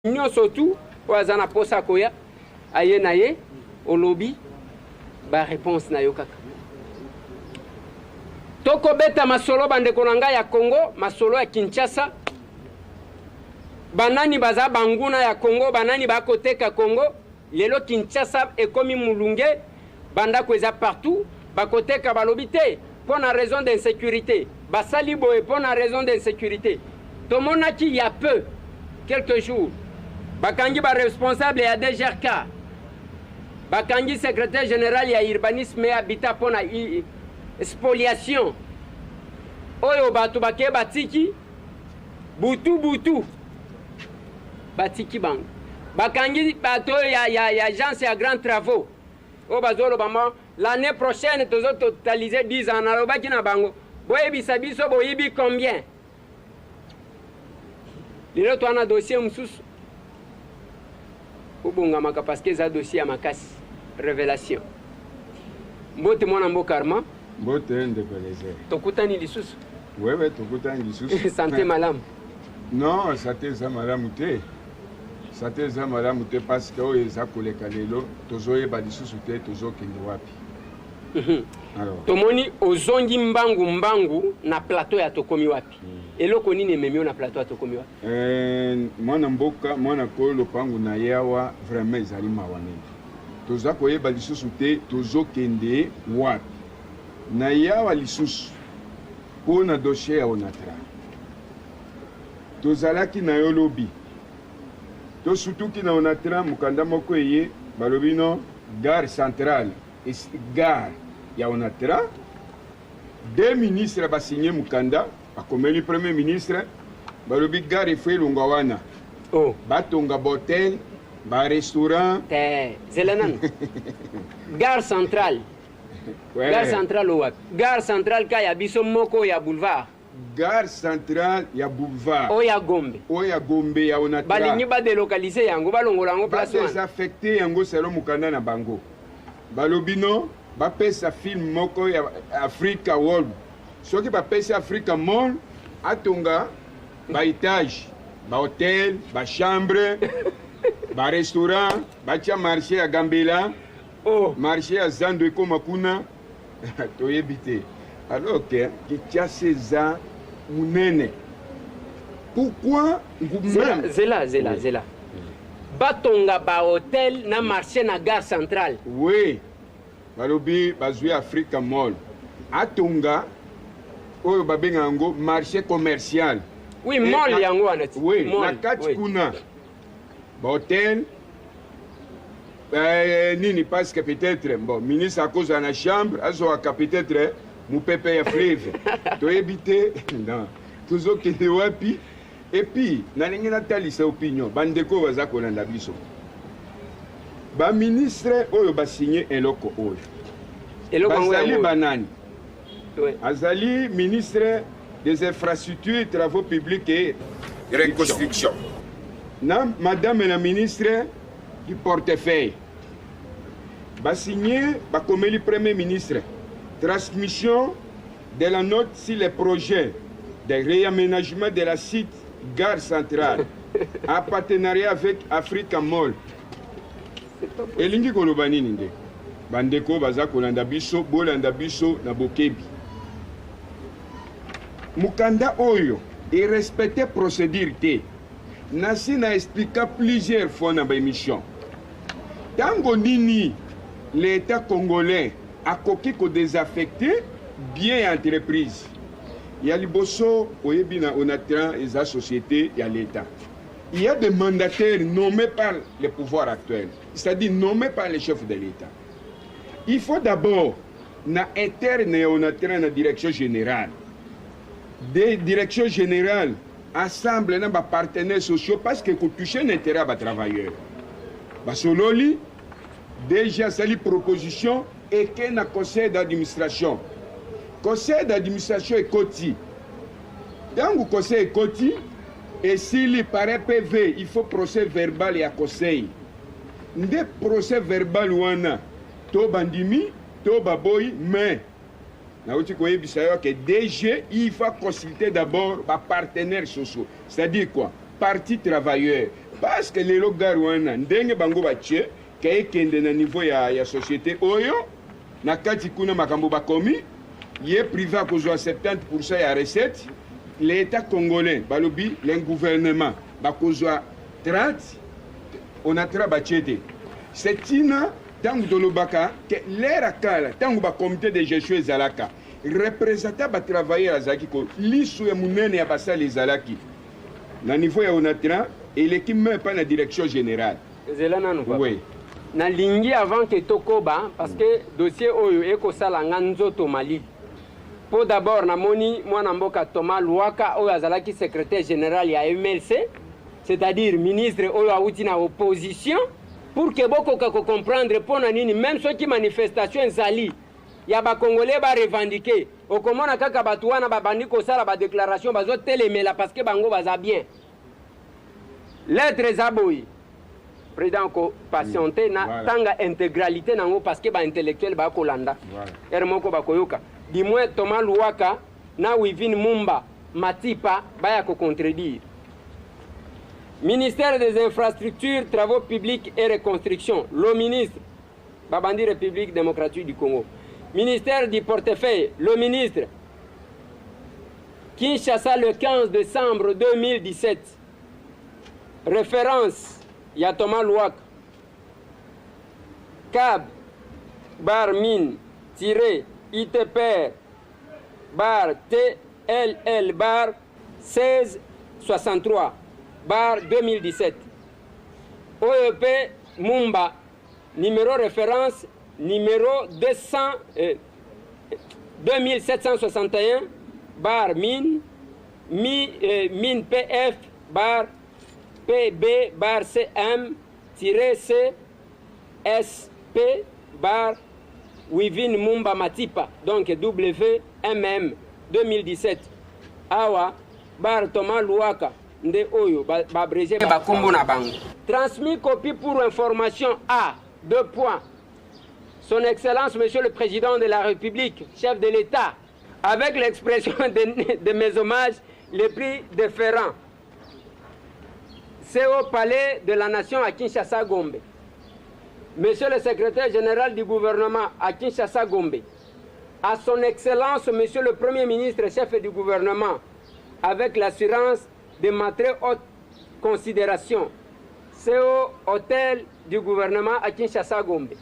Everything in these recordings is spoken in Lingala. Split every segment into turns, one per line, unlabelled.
Nous surtout, oazana posa koya, aye na ye, au lobby, ba réponse na yo kaka. Toko beta masolo bandeko nanga ya Congo, masolo ya Kinshasa. Banani baza banguna ya Congo, banani bakoteka Congo. Lelo Kinshasa ekomi mulunge, banda kweza partout, bakoteka balobite pour la raison d'insécurité. Basali boye pour la raison d'insécurité. Tomonaki il y a peu, quelques jours. Bakangi ba responsable ya DGRK. Bakangi secrétaire général ya urbanisme et habitat pour la spoliation. Oyo batu bake batiki butu batiki bang. Bakangi bato ya agence ya grands travaux. O bazolo bama l'année prochaine tozo totaliser 10 ans na lobaki na bango. Boye bisabiso boyibi combien? Lelo to ana dossier mususu. Ubunga maka parce que za dossier makasi révélation. Mbote mwana mbokarma.
Mbote ndebeleze.
Tokutani lisusu.
Wewe tokutani lisusu.
Santé malamu.
Non, santé za malamu te. Santé za malamu te parce que oyo eza koleka lelo tozoyeba lisusu te tozokende wapi. Alors.
Tomoni ozongi mbangu na plateau ya tokomi wapi. Eloko nini ememio na plateau ya tokomi wapi?
Mwana mboka, mwana kolo lopangu na yawa vraiment ezali mawanene. Toza koyeba lisusu te tozokende wapi. Na yawa lisusu pona dossier ya Onatra. Tozalaki na yo lobi. To surtout ki na Onatra mukanda moko eye balobi no gare centrale. Gare ya Onatra. Deux ministres ba signé mukanda, bakomeli premier ministre, balobi gare efo elonga wana.
Oh,
batonga botel, ba restaurant.
Zelenan. Gare centrale. Ouais. Gare centrale ou Gare centrale ka ya biso moko ya boulevard.
Gare centrale ya boulevard.
Oya Gombe.
Oya Gombe ya Onatra.
Balingi ba délocaliser yango balongola yango place wana.
Ba désaffecté yango selo mukanda na bango. Balobino ba pesa film moko ya Africa World. Soki ba pesa Africa Mall atonga ba étage, ba hôtel, ba chambre, ba restaurant, ba tia marché ya Gambela.
Oh,
marché ya Zando ekoma kuna toyebite. Alors que Kitia César munene. Pourquoi
Zela. Batonga ba hôtel na marché na gare centrale.
Oui. Balobi bazui Africa Mall. Atonga oyo babenga yango marché commercial.
Oui, mall yango wana.
Oui, na kati kuna. Ba hôtel nini parce que peut-être bon ministre à cause de la chambre azoaka peut-être mu pepe ya fleuve to éviter non toujours que de wapi et puis na lingi na talisa opinion bandeko baza kolanda biso ba ministre oyo ba signé eloko oyo bazali banani azali ministre des infrastructures travaux publics et reconstruction na madame la ministre du portefeuille. Va signer, va comme le premier ministre. Transmission de la note sur les projets de réaménagement de la site gare centrale en partenariat avec Africa Mall. Et l'ingi kolobani ninde. Bandeko baza kolanda biso, bolanda biso na bokebi. Mukanda oyo et respecter procédure te. Nasi na expliqué plusieurs fois dans l'émission. Tango nini l'État congolais a coqué ko désaffecté bien entreprise. Il y a liboso oyebina Onatra et la société et l'État. Il y a des mandataires nommés par le pouvoir actuel, c'est-à-dire nommés par les chefs de l'État. Il faut d'abord na interne Onatra na direction générale. Des directions générales ensemble na ba partenaires sociaux parce que ko toucher l'intérêt à travailleurs. Basololi déjà sali proposition et que na conseil d'administration. Conseil d'administration est koti. Dans le conseil est koti et s'il paraît PV, il faut procès verbal et à conseil. Nde procès verbal wana to bandimi to baboy mais na uti koyebisa yo que DG il faut consulter d'abord ba partenaires sociaux. C'est-à-dire quoi? parti travailleur parce que lelo gare wana ndenge bango batie kaye kende na niveau ya société oyo na kati kuna makambo bakomi ye privé akozwa 70% ya recette l'état congolais balobi le gouvernement bakozwa 30 on a travaillé c'est une tangu tolobaka que l'era kala tangu ba comité de gestion ezalaka représentant ba travailler azaki ko lisu ya munene ya basali ezalaki na niveau ya onatra et l'équipe même pas la direction générale
zelana no
oui
na lingi avant que tokoba parce que dossier oyo ekosala nzoto mali pour d'abord namoni mwana mboka Thomas Luaka oyo azalaki secrétaire général ya MLC c'est-à-dire ministre oyo auti na opposition pour que bokoka ko comprendre pona nini même ceux qui manifestation ezali ya ba congolais ba revendiquer okomona kaka batu wana babandi kosala ba déclaration bazo telemela parce que bango baza bien lettre zaboyi président ko patienter na tanga intégralité nango parce que ba intellectuel ba kolanda ermoko ba koyoka du moins Thomas Luaka na Wivin Mumba Matipa baya ko contredire. Ministère des infrastructures, travaux publics et reconstruction, le ministre Babandi République démocratique du Congo. Ministère du portefeuille, le ministre Kinshasa le 15 décembre 2017. Référence ya Thomas Luaka. CAB Barmin ITPR bar TLL bar 1663 bar 2017. OEP Mumba numéro référence numéro 2761 bar mine mine PF bar PB bar CM C SP bar Wivin Mumba Matipa, donc WMM 2017. Awa, bar Thomas Luaka, nde oyo, babrégé, bakombo na bango. Transmis copie pour information à 2 points. Son Excellence, Monsieur le Président de la République, chef de l'État, avec l'expression de mes hommages les plus déférents. C'est au palais de la Nation à Kinshasa Gombe. Monsieur le secrétaire général du gouvernement à Kinshasa Gombe, à son Excellence, Monsieur le Premier ministre, chef du gouvernement, avec l'assurance de ma très haute considération, c'est au hôtel du gouvernement à Kinshasa Gombe.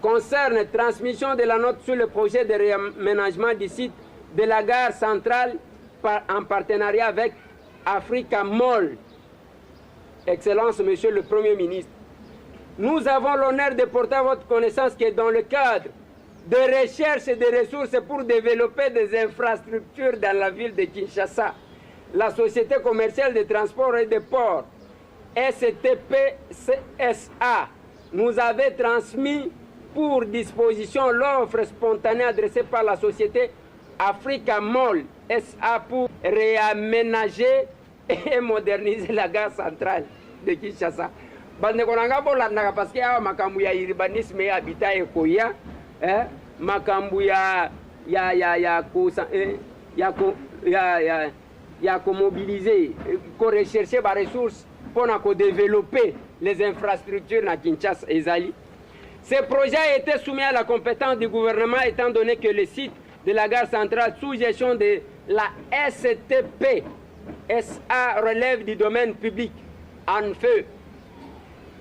Concerne transmission de la note sur le projet de réaménagement du site de la gare centrale en partenariat avec Africa Mall. Excellence, Monsieur le Premier ministre, nous avons l'honneur de porter à votre connaissance que dans le cadre de recherche et de ressources pour développer des infrastructures dans la ville de Kinshasa, la Société commerciale de transport et de port, STPCSA, nous avait transmis pour disposition l'offre spontanée adressée par la société Africa Mall SA pour réaménager et moderniser la gare centrale de Kinshasa. Bandekonanga bolandaka parce que awa makambu ya urbanisme ya habitat ekoya makambu ya mobiliser ko rechercher ba ressources pour développer les infrastructures na Kinshasa ezali. Ce projet a été soumis à la compétence du gouvernement étant donné que le site de la gare centrale sous gestion de la STP SA relève du domaine public en feu.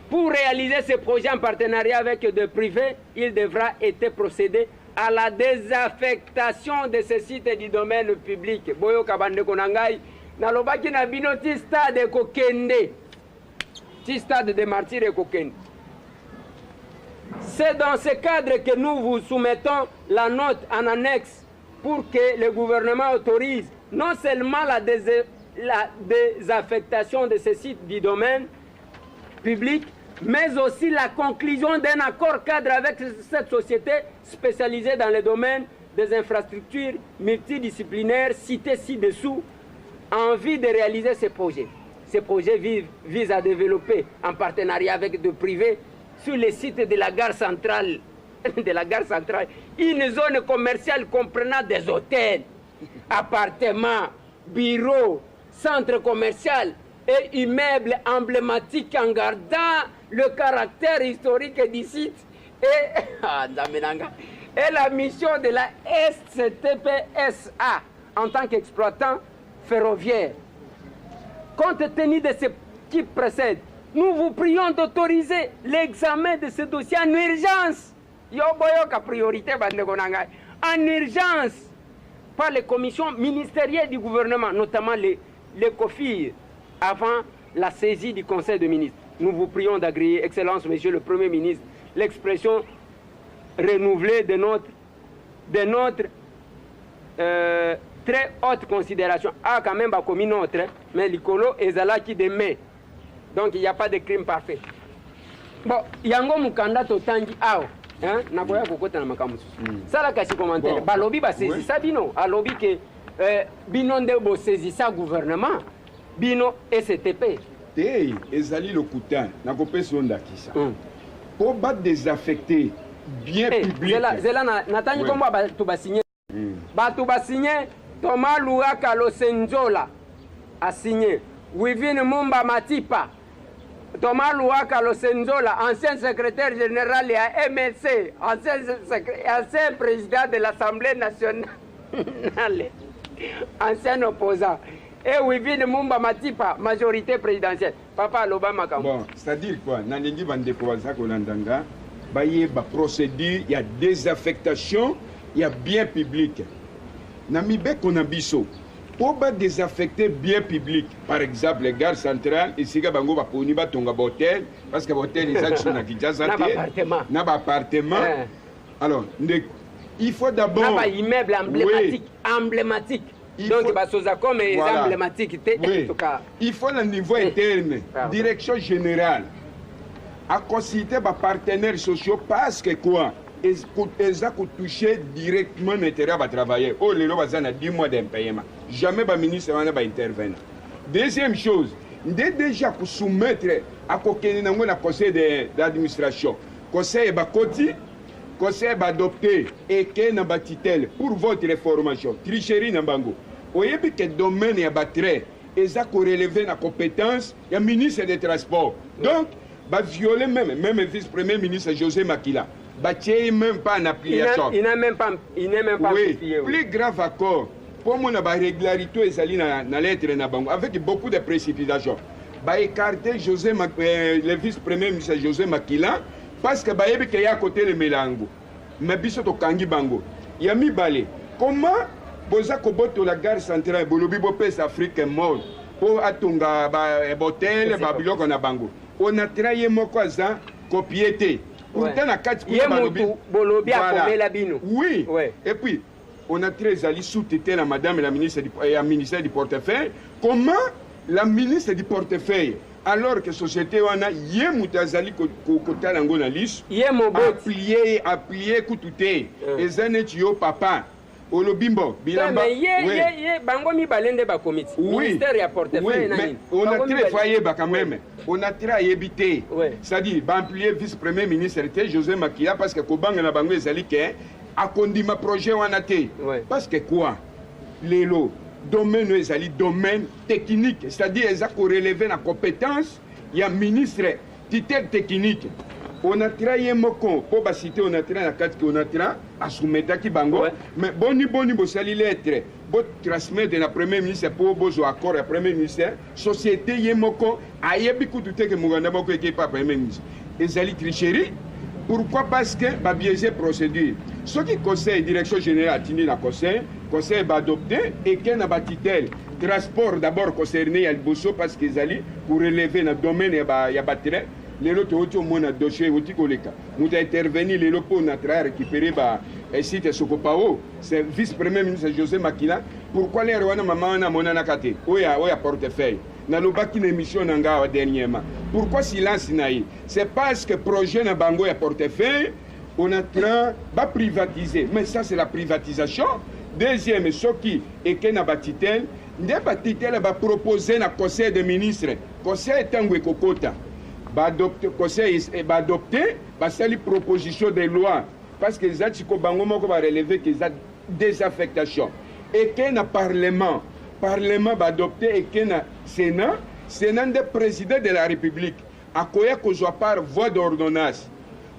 Pour réaliser ce projet en partenariat avec des privés, il devra être procédé à la désaffectation de ce site du domaine public. Boyo kabande konangai, nalobaki na bino ti stade kokende, ti stade de martyrs kokende. C'est dans ce cadre que nous vous soumettons la note en annexe pour que le gouvernement autorise non seulement la désaffectation de ce site du domaine public, mais aussi la conclusion d'un accord cadre avec cette société spécialisée dans le domaine des infrastructures multidisciplinaires citées ci-dessous en vue de réaliser ces projets. Ces projets visent à développer en partenariat avec des privés sur les sites de la gare centrale, une zone commerciale comprenant des hôtels, appartements, bureaux, centre commercial et immeuble emblématique en gardant le caractère historique du site et la mission de la SCTPSA en tant qu'exploitant ferroviaire. Compte tenu de ce qui précède, nous vous prions d'autoriser l'examen de ce dossier en urgence. En urgence par les commissions ministérielles du gouvernement, notamment les COFIR, avant la saisie du Conseil des ministres. Nous vous prions d'agréer, Excellence, Monsieur le Premier ministre, l'expression renouvelée de notre très haute considération. Ah, quand même, comme une autre, mais l'icolo est là qui demeure. Donc, il n'y a pas de crime parfait. Bon, yango mukanda totangi ao. Nakoya kokota na makamu. Sala kasi commentaire. Balobi ba saisi ça bino. Alobi que bino nde bo saisi ça gouvernement. Bino STP.
Hey, ezali lokuta nakopesa ndakisa. Pour battre désaffecter bien public.
Zela natangi komba ba to ba signer. Ba to ba signer Thomas Luaka Losenzola a signé. Wivine Mumba Matipa. Thomas Luaka Losenzola, ancien secrétaire général à MLC, ancien président de l'Assemblée nationale, ancien opposant. Et Wivine Mumba Matipa, majorité présidentielle. Papa Lobama Kambo.
Bon, c'est-à-dire quoi? Nanengi Bandekouaza Kolandanga, il y a procédure, il y a désaffectation, il y a bien public. Namibé Konabiso. Pour désaffecter bien public, par exemple, les gares centrales, ici, il y a un hôtel, parce que l'hôtel est un appartement. Alors, il faut d'abord.
Un immeuble emblématique. Donc, comme emblématique.
Il faut, le niveau interne, direction générale, à consulter les partenaires sociaux, parce que quoi? Ils ont touché directement l'intérêt à travailler. Oh, les gens ont 10 mois d'impayement. Jamais le ministre n'a intervenir. Deuxième chose, il est déjà pour soumettre à le conseil d'administration. Le conseil est adopté, le conseil est adopté et qu'il a titel pour votre formation. Tricherie n'a pas. Vous voyez que le domaine est battré. Ils ont relevé la compétence du ministre des Transports. Donc, violer même le vice-premier ministre José Makila. Il même pas en application.
Il n'est même pas
oui. Plus grave encore, pour moi, la régularité est dans la lettre avec beaucoup de précipitations. Écarter le vice-premier ministre José Makila parce qu'il y a à côté le Mélango. Mais il y a Bango. Il y a mis balé. Comment Boza Koboto la gare centrale, Bolobi Bopes Afrique est mort pour Atunga, Botel, Babylon, on a Bango. On a trahi Mokoza, copiété. Pourtant, la carte oui. Et puis, on a très allé sous-téter la madame et la ministre du portefeuille. Comment la ministre du portefeuille, alors que la société a yemutazali kotalango na liste, applié koutouté, et zanetio papa. Olobimbo, bilamba.
Bangomi balende ba comité. Ministère ya portefeuille nani.
On a très foyer quand même. On a très évité. C'est-à-dire, amplier vice-premier ministre José Makila parce que Kobanga na bango ezali ke a kondima projet wana te. Parce que quoi? Lelo domaine ezali domaine technique, c'est-à-dire ils ont relevé la compétence, il y a ministre titre technique. On a travaillé moko pour citer on a travaillé la carte qu'on a travaillé à soumettre qui bango mais boni bosali lettre bo transmettre la premier ministre pour bozo accord à premier ministre société yemoko ayebi kututé que muganda boko eke pas premier ministre ezali tricherie. Pourquoi? Parce que ba biaiser procédure ce qui conseil direction générale tini la conseil va adopter et qu'il n'a pas titel transport d'abord concerné il y a le bosso parce qu'ils allaient pour relever le domaine il y a batterie. Les autres ont un dossier qui nous a intervenu les locaux pour récupérer le site Sokopao. C'est le vice-premier ministre José Makila. Pourquoi les Rwanda maman na monana kate? Oya portefeuille. Na lobaki na émission nanga dernièrement. Pourquoi silence naï? C'est parce que le projet na bango ya portefeuille on a train de privatiser. Mais ça c'est la privatisation. Deuxième, ce qui est que na batitel, ne batitel va proposer na conseil des ministres. Conseil tango kokota. Le conseil va adopter la proposition de loi parce que les gens vont relever qu'ils ont des affectations. Et que le Parlement, Parlement va adopter et que le Sénat le président de la République a kozwa par voie d'ordonnance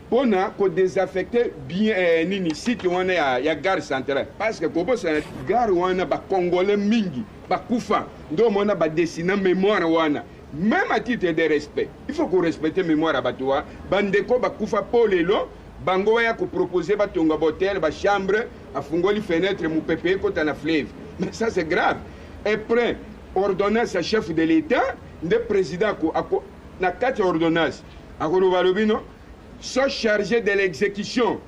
pour désaffecter bien nini site wana ya gare centrale parce que kobo sa gare wana ba congolais mingi ba kufa ndo mona ba dessiner mémoire wana même à titre de respect il faut qu'on respecte mémoire abatoa bandeko ba kufa polelo bango ya ko proposer ba tonga hotel ba chambre afungoli fenêtre mu pepe kota na fleuve mais ça c'est grave. Et après ordonnance à chef de l'État le président na 4 ordonnances sont chargés de l'exécution.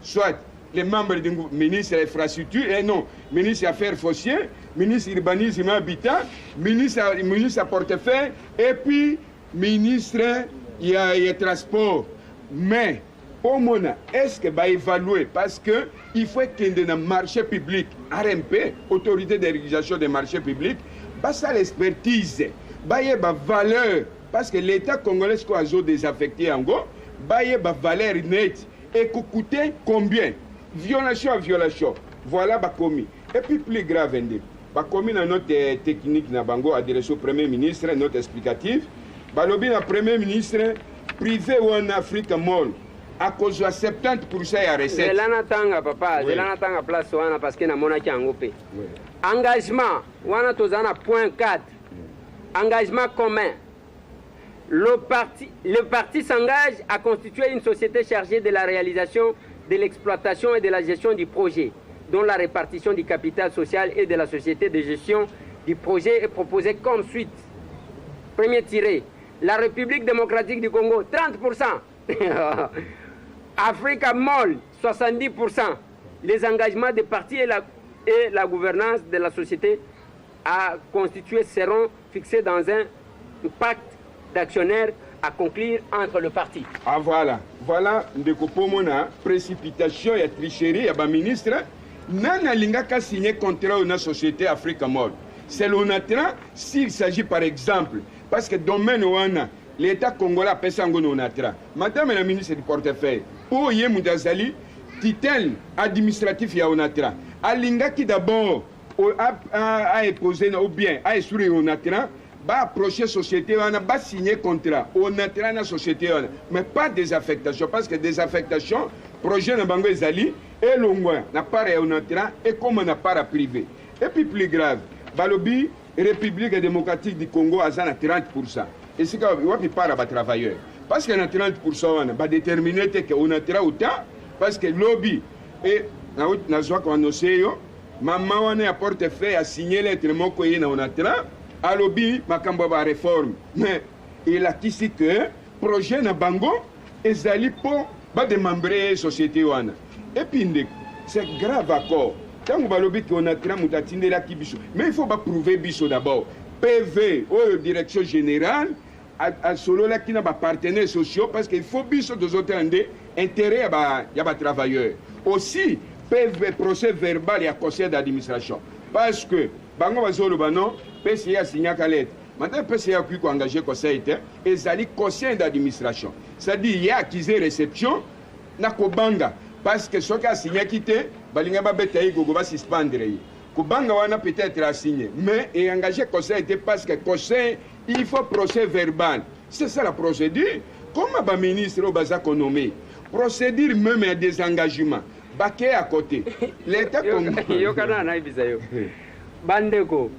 Soit les membres du ministre de l'Infrastructure, et non, ministre des Affaires foncières, ministre de l'Urbanisme et Habitat, ministre à portefeuille, et puis ministre des Transports. Mais, pour moi, est-ce que va évaluer? Parce qu'il faut qu'il y ait un marché public, RMP, Autorité de régulation des marchés publics, ça l'expertise, il y a une valeur. Parce que l'État congolais a désaffecté en Go, il y a une valeur nette. Et coûter combien? Violation à violation. Voilà ba commis. Et puis plus grave, ba commis dans notre technique na bango adressé au Premier ministre, notre explicatif. Ba lobby na Premier ministre privé ou en Afrique Mall. À cause de 70% ya recette.
Zela natanga papa, zela natanga place wana parce que na monaki angopé. Engagement, wana tozana point 4. Engagement commun. Le parti s'engage à constituer une société chargée de la réalisation, de l'exploitation et de la gestion du projet, dont la répartition du capital social et de la société de gestion du projet est proposée comme suite. Premier tiré, la République démocratique du Congo, 30%. Africa Mall, 70%. Les engagements des partis et la gouvernance de la société à constituer seront fixés dans un pacte d'actionnaires à conclure entre le parti.
Ah voilà, voilà ndeko pomona précipitation et tricherie à ba ministre nana lingaka signer contrat na société Africa Mall. C'est l'ONATRA s'il s'agit par exemple parce que domaine wana l'État congolais a pesa ngono ONATRA. Madame la ministre du portefeuille pour Yemudazali titel administratif ya ONATRA. Alingaki d'abord a imposé ou bien a instruire ONATRA va approcher la société, on va signer contrat, on a la société, mais pas des affectations, parce que des affectations, projet de Bango Ezali, et l'ongouin, n'a pas réunatra, et comme on n'a pas privé. Et puis plus grave, Balobi, République démocratique du Congo, a 30%. Et c'est quand on parle à travailleurs. Parce qu'il y a 30%, on va déterminer qu'on a autant, parce que lobby, et on a annoncé, maman, on a portefeuille à signer lettre, on a 30%. Alobi makambo ba réforme mais il a dit que projet na bango ezali pour ba démembrer société wana et puis c'est grave encore tant balobi qu'on a tra mutatinde la kibiso mais il faut pas prouver biso d'abord PV ou direction générale à solo la qui n'a pas partenaires sociaux parce qu'il faut biso de autres intérêt ya ba travailleurs aussi PV procès verbal et conseil d'administration parce que bango bazolo bano PCA signé à lettre. Maintenant, PCA a engagé le conseil et ça dit conseil d'administration. C'est-à-dire qu'il y a accusé réception, na kobanga. Parce que ce qui a signé quitté, balinga ba betaï gogo va suspendre. Kobanga wana peut-être a signé. Mais il a engagé le conseil parce que le conseil, il faut procès verbal. C'est ça la procédure. Comment le ministre au basa nommé? Procédure même à des engagements. Baké à côté. L'État comme.
Yokana na ibisayo. Bandeko.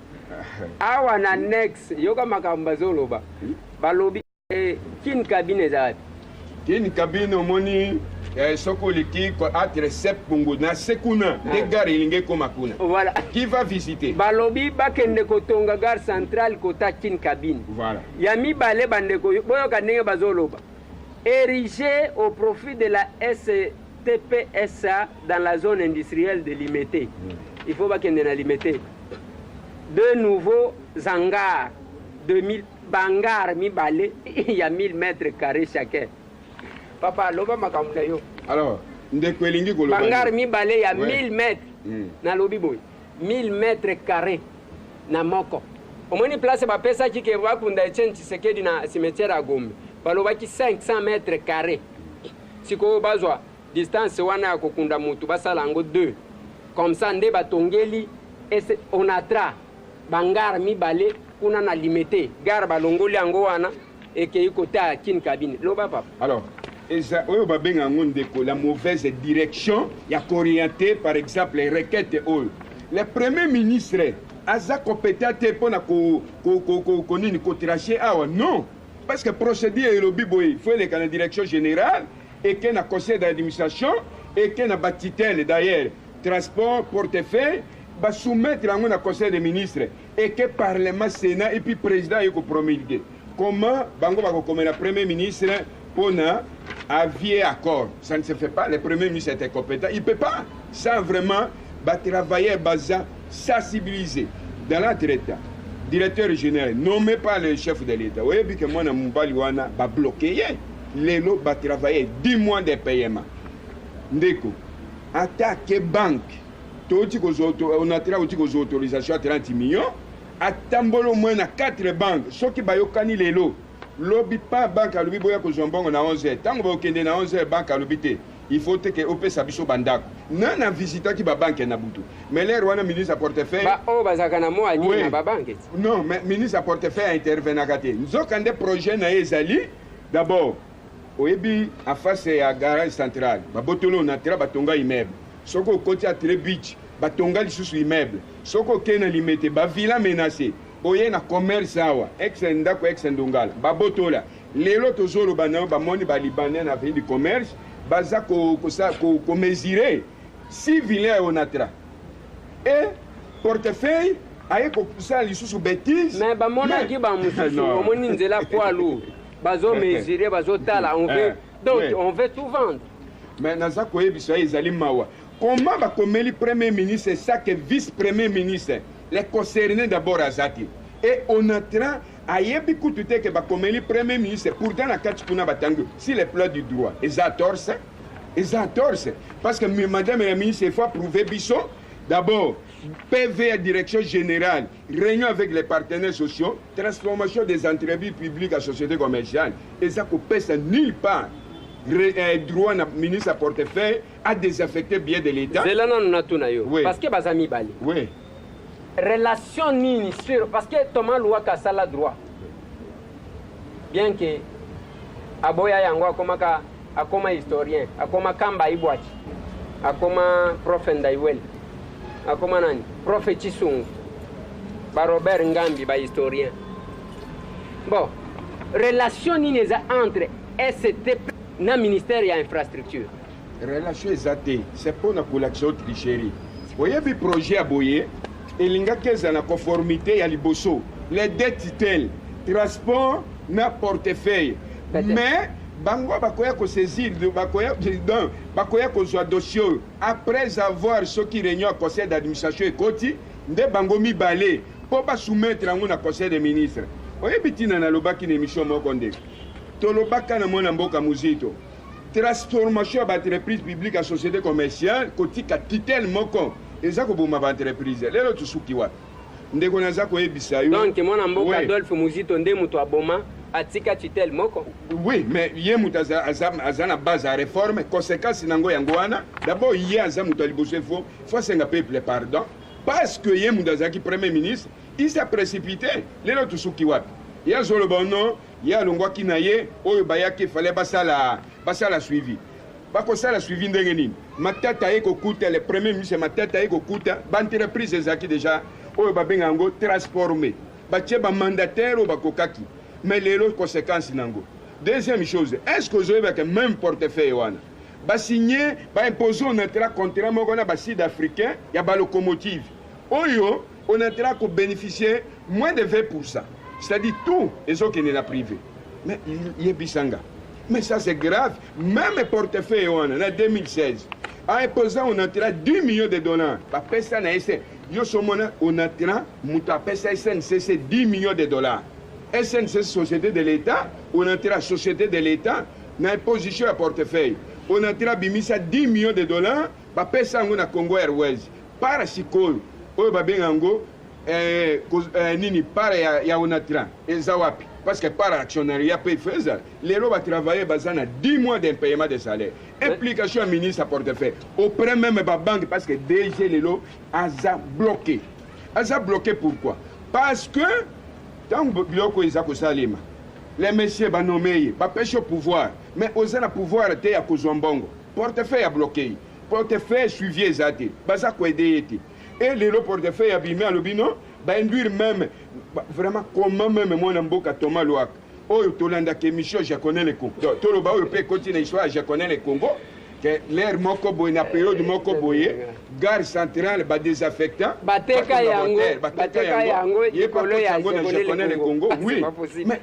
Awa na next yoka makamba zoloba balobi kin cabine za
kin cabine omoni soko liki ko atre sep bungu na sekuna de gare linge ko makuna
voilà
qui va visiter
balobi bakende ko tonga gare centrale kota kin cabine
voilà
yami bale bandeko boyo kanenge bazoloba érigé au profit de la STPSA dans la zone industrielle de Limité. Il faut bakende na Limité. Deux nouveaux hangars, 2000 bangars mi balé, il y a 1000 mètres carrés chacun. Papa, loba makamuna yo.
Alors, ndekwelingi ko loba.
Bangar mi balé, il y a 1000 mètres. Na lobi boy. 1000 mètres carrés na moko. Au moins place ba pesa ki ke wa kunda chen Tshisekedi na cimetière à Gombe. Baloba ki 500 mètres carrés. Siko bazwa distance wana ya kokunda mutu basala ngo 2. Comme ça nde batongeli et on attra bangare mibale kuna na limité gare balongoli yango wana ekei côté ya kin cabine loba papa.
Alors oyo babenga yango ndeko la mauvaise direction ya qu'orienter par exemple les requêtes oyo le premier ministre aza compétent te mpona konini kotracher awa non parce que procédure elobi boye il faut eleka na direction générale eke na conseil d'administration eke na batitele d'ailleurs transport portefeuille basoumettre yango na conseil des ministres eke parlement sénat et puis président ye kopromulguer comment bango bakokomela premier ministre mpona avier accord. Ça ne se fait pas, le premier ministre était compétent, il ne peut pas sans vraiment travailler baza sensibiliser dans notre état directeur général nommé par le chef de l'état oui que moi na mobali wana ba bloqué lelo ba travailler 10 mois de paiement ndeko attaque banque toti ko on a tiré autorisation à 30 millions atambolo moins na 4 banques soki bayokani lelo lobi pas banque à lobi boya ko zombongo na 11h tango ba okende na 11h banque à lobi te il faut que opesa biso bandako nana visita ki ba banque na butu mais les roi ministre à portefeuille
ba o bazaka na mo adi na ba banque
non mais ministre à portefeuille intervenant kate nzokande projet na ezali d'abord oyebi a face ya garage centrale ba botolo na tira batonga immeuble soko côté à très beach batonga lisusu immeuble soko kena limete ba villa menacé oye na commerce awa exenda ko exendongala ba botola lelo tozolo bana ba moni ba libanais na ville du commerce baza ko mesurer si vilain onatra et portefeuille aye ko ça lisusu bêtise
mais ba mona ki ba mususu omoni nzela poilu bazo mesurer bazo tala on veut donc on veut tout vendre
mais naza ko yebisa ezali mawa comment ba komeli premier ministre ça que vice premier ministre les concernés d'abord azati et onatra ayebi kutu te ke ba komeli premier ministre pourtant na kati kuna batango si les plans du droit eza torse parce que madame la ministre il faut prouver biso d'abord PV à direction générale réunion avec les partenaires sociaux transformation des entreprises publiques à société commerciale et ça ko pesa nulle part droit na ministre à portefeuille a désaffecté bien de l'état
zelana natuna yo parce que bazami bali
oui
relation nini sur parce que Thomas Louaka sala droit bien que aboya yango akoma historien akoma kamba ibwachi akoma prof Ndaiwel akoma nani prof Chisungu ba Robert Ngambi ba historien bon relation nini za entre STP na ministère ya infrastructure
relation exacte c'est pour na collection tricherie oyebi projet aboye elinga keza na conformité ya liboso les dettes telles transport na portefeuille mais bango bakoya ko saisir bakoya ko zo dossier après avoir ce qui réunion conseil d'administration ekoti nde bango mibale po ba soumettre ngo na conseil des ministres oyebi tina na lobaki na émission moko nde to lobaka na mona mboka muzito transformation ba entreprise publique à société commerciale kotika titel moko eza ko boma ba entreprise lelo tusuki wa ndeko naza ko yebisa yo
donc mona mboka Adolphe Muzito nde muto aboma atika titel moko
oui mais ye muto azana base à réforme conséquence nango yango wana d'abord ye aza muto liboso faut senga peuple pardon parce que ye muto azaki premier ministre il s'est précipité lelo tusuki wa ya zolo bono ya longwaki na ye oyo bayaki fallait basala suivi bakosala suivi ndenge nini matata ye kokuta le premier ministre matata ye kokuta ba entreprise ezaki déjà oyo babenga yango transformé batie ba mandataire oyo bakokaki mais lelo conséquence nango deuxième chose est-ce que ozoyeba ke même portefeuille wana basigné baimposé on entra contrat moko na baside africain ya balocomotive oyo on entra ko bénéficier moins de 20%. C'est-à-dire tout ezokende na privé mais yebisanga mais ça c'est grave même portefeuille on en 2016 a imposé on entra 10 millions de dollars ba pesa na ese yo somona on entra muta pesa SNCC 10 millions de dollars SNCC société de l'état on entra société de l'état na imposition à portefeuille on entra bimisa 10 millions de dollars ba pesa ngo na Congo Airways para sikoyo oyo ba bengango nini para ya onatra ezawapi parce que para actionnariat paye faisal lelo va travailler bazana 10 mois d'impayement de salaire implication ministre à portefeuille auprès même ba banque parce que DG lelo aza bloqué pourquoi Parce que, tant que ils ont les messieurs ont nommé, pas pêcher au pouvoir, mais aux le pouvoir était à Kozouambongo. Portefeuille a bloqué, portefeuille suivi les athées, baza quoi aider. Et le portefeuille abîmé à l'obino, induire même, vraiment, comment même moi, Namboka Thomas Loak. Oh, Tolanda Kémicho, je connais les Congo. Toloba, je peux continuer l'histoire, je connais les Congo. Que l'air moko boye na période moko boye gare centrale ba désaffectant
bateka yango
yekolo ya je connais le Congo oui mais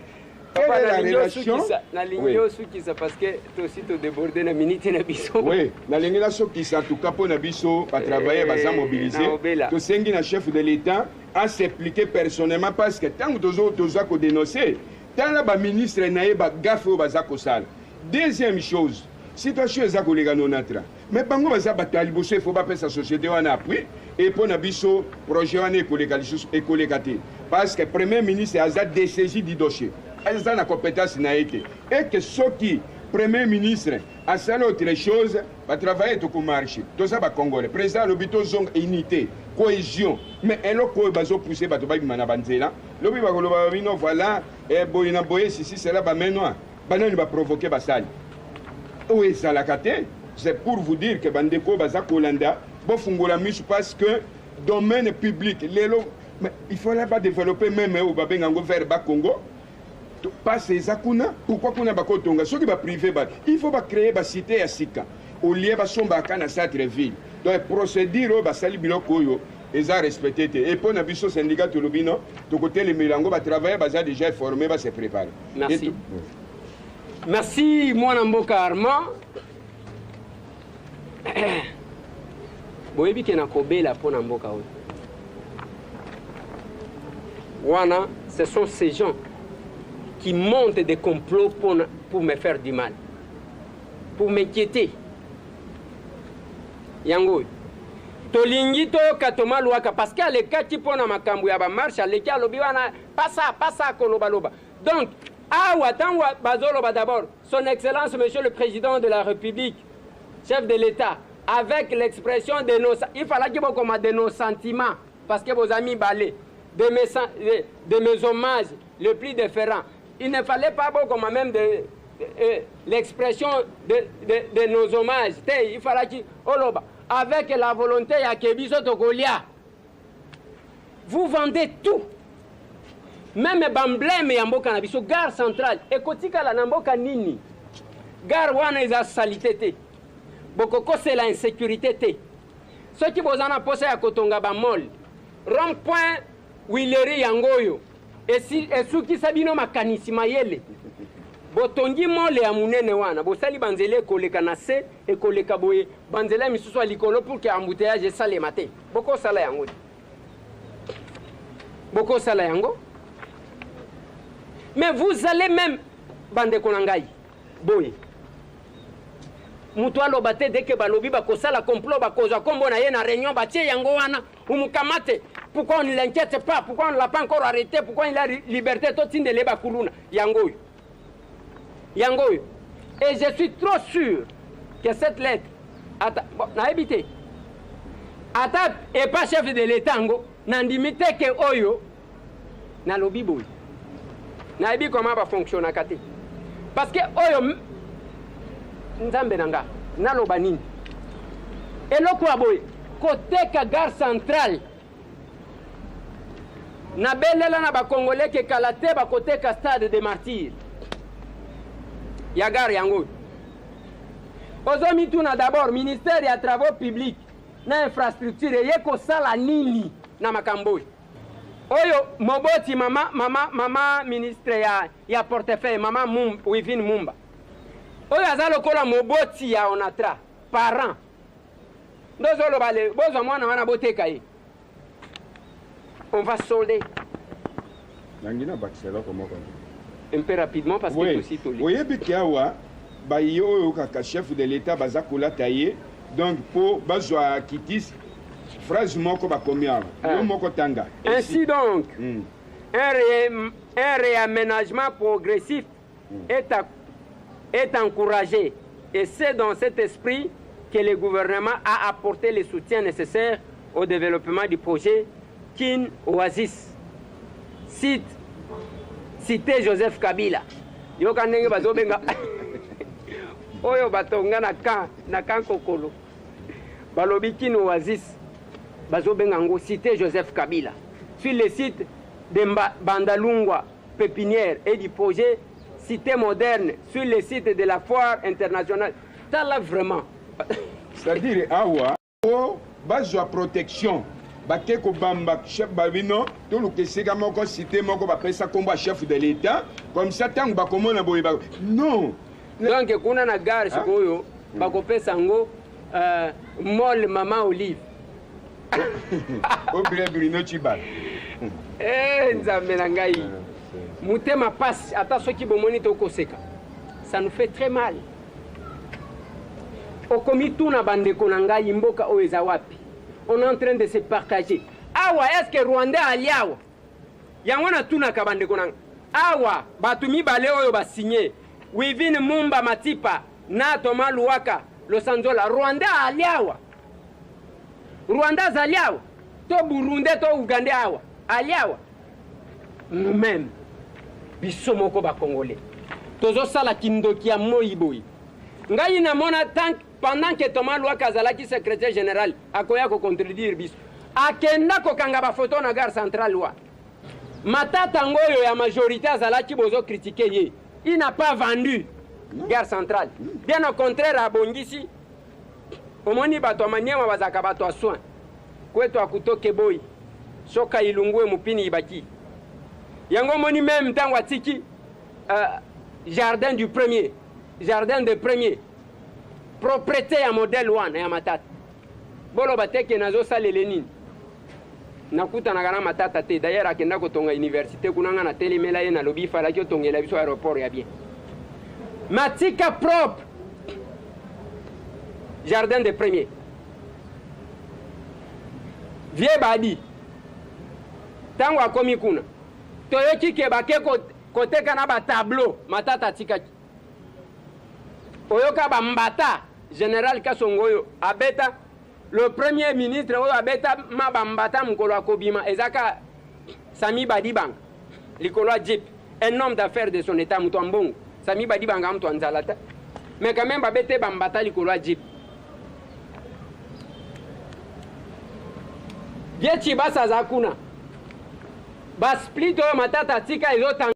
quelle est la relation
na lingo sukisa parce que to si to déborder na minute na biso
oui na lingo na sukisa tout capo na biso ba travailler ba mobiliser to sengi na chef de l'état à s'impliquer personnellement parce que tant tozo ko dénoncer tant la ba ministre na ye ba gafe o ba za ko sala. Deuxième chose, situation est à mais bango baza batali bosso il faut pas faire sa société on a appris et pour na biso projet on est écolégaté parce que premier ministre a désaisi du dossier elle a la compétence na été et que ce qui premier ministre a salé autre chose va travailler tout comme marché tout ça va congolais président l'obito zone unité cohésion mais un loco bazo pousser bato ba bimana banzela lobi ba koloba bino voilà et boyina boye si c'est là ba menoa banani va provoquer basali. Oui, ça l'a caté. C'est pour vous dire que Bandeko Baza Kolanda, bon fungola misu parce que domaine public, mais il faut pas développer même au Babengango vers Bakongo. Pas ces akuna, pourquoi qu'on a Bakotonga, ceux qui va privé, il faut pas créer ba cité à Sika. Au lieu de son bakana cette ville. Donc procédure ba sali biloko yo, ils ont respecté et pour nabiso syndicat to lobino, to côté les Milango va travailler baza déjà formé, va se préparer.
Merci. Merci, moi Namboka Armand. Boyebi ke na kobela po Namboka oyo. Wana, ce sont ces gens qui montent des complots pour me faire du mal, pour m'inquiéter. Yango. Tolingi to katoma luaka parce que les cas qui pona makambu ya ba marche les cas lobi wana passa koloba loba. Donc d'abord, son Excellence, Monsieur le Président de la République, chef de l'État, avec l'expression de nos... Il fallait qu'il y ait de nos sentiments, parce que vos amis balais, de mes hommages les plus différents. Il ne fallait pas beaucoup même de l'expression de nos hommages. Il fallait qu'il avec la volonté à Kebiso Togolia. Vous vendez tout. Même emblème ya mboka na biso gare centrale ekotika la namboka nini gare wana eza salité te bokoko c'est la insécurité te ceux qui bozana posa ya kotonga ba mall rond point Willery yangoyo esuki sabino makanisi mayele botongi mall ya munene wana bosali banzele koleka na se ekoleka boye banzele misusu likolo pour que embouteillage sale matin boko sala yango boko sala yango. Mais vous allez même, bande konangai, boye. Mutu alobate dès que balobi bakosala complot bakoza kombo na ye na réunion batie yango wana umukamate. Pourquoi on ne l'inquiète pas? Pourquoi on ne l'a pas encore arrêté? Pourquoi il a liberté totinde le bakuluna yango. Yango. Et je suis trop sûr que cette lettre na habité. Ata et pas chef de l'État ngo nandimite ke oyo na lobi boye. Naibi comment va fonctionner kati parce que oyo nzambe nanga naloba nini eloko aboye côté ka gare centrale na belela na ba congolais ke kalate ba côté ka stade des martyrs ya gare yango ozomi tuna d'abord ministère ya travaux publics na infrastructure yeko sala nini na makambo oyo moboti mama ministre ya portefeuille mama Wivine Mumba oyo azalo kola moboti ya onatra parent ndozolo bale bozo mwana wana boteka ye on va solder
nangina bakisela comment
un peu rapidement parce que aussi tolé
oye bikiawa ba yo ka chef de l'état bazakola taillé donc pour bazwa kitis phrase moko bakomia moko tanga.
Ainsi donc un réaménagement progressif est encouragé et c'est dans cet esprit que le gouvernement a apporté le soutien nécessaire au développement du projet Kin Oasis cité Joseph Kabila yoka ndenge bazobenga oyo batonga na kan kokolo balobi kino oasis bazobenga ngo cité Joseph Kabila sur le site de Bandalungwa pépinière et du projet cité moderne sur le site de la foire internationale. Ça là vraiment
c'est-à-dire awa bazwa protection bakeko bamba chef babino to lukeseka moko cité moko bapesa komba chef de l'état comme ça tango bakomona boye ba non
donc kuna na gare sikoyo bakopesa ngo mol mama Olive
obile Bruno Chibal
nzambe na ngai mutema passe ata soki bomoni to koseka ça nous fait très mal okomi tuna bandeko na ngai mboka oyo eza wapi on est en train de se partager awa est-ce que Rwanda aliawa yango na tuna ka bandeko na awa batu mibale oyo basigné Wivine Mumba Matipa na Thomas Luwaka Losanzola Rwanda aliawa Rwanda zaliawa to Burundi to Uganda awa aliawa nous-mêmes biso moko ba congolais tozo sala kindoki ya moyiboyi ngai na mona tank pendant que Thomas Luwaka azalaki secrétaire général akoya ko contredire biso akenda ko kanga ba photo na gare centrale wa matata ngoyo ya majorité azalaki bozo critiquer ye il n'a pas vendu gare centrale bien au contraire à bongisi omoni bato maniema bazaka bato soin kwetu akutoke boy soka ilungwe mupini ibaki yango moni même tango atiki jardin du premier jardin de premier propriété ya modèle 1 ya matata bolo bateke nazo salele nini nakuta na matata te d'ailleurs akenda kotonga université kunanga na telemela ye na lobi fala ki otongela biso aéroport ya bien matika propre jardin de premier vie badi tango akomi kuna toyoki ke bake koteka na ba tableau matata tikaki oyoka ba mbata général Kasongoyo abeta le premier ministre oyo abeta ma ba mbata mukolo akobima ezaka Sami Badibanga likolo Jeep un homme d'affaires de son état mutu ambongo Sami Badibanga mtu anzalata mais quand même babete ba mbata likolo Jeep Yechi basa zakuna bas split oyo matata tika ezotanga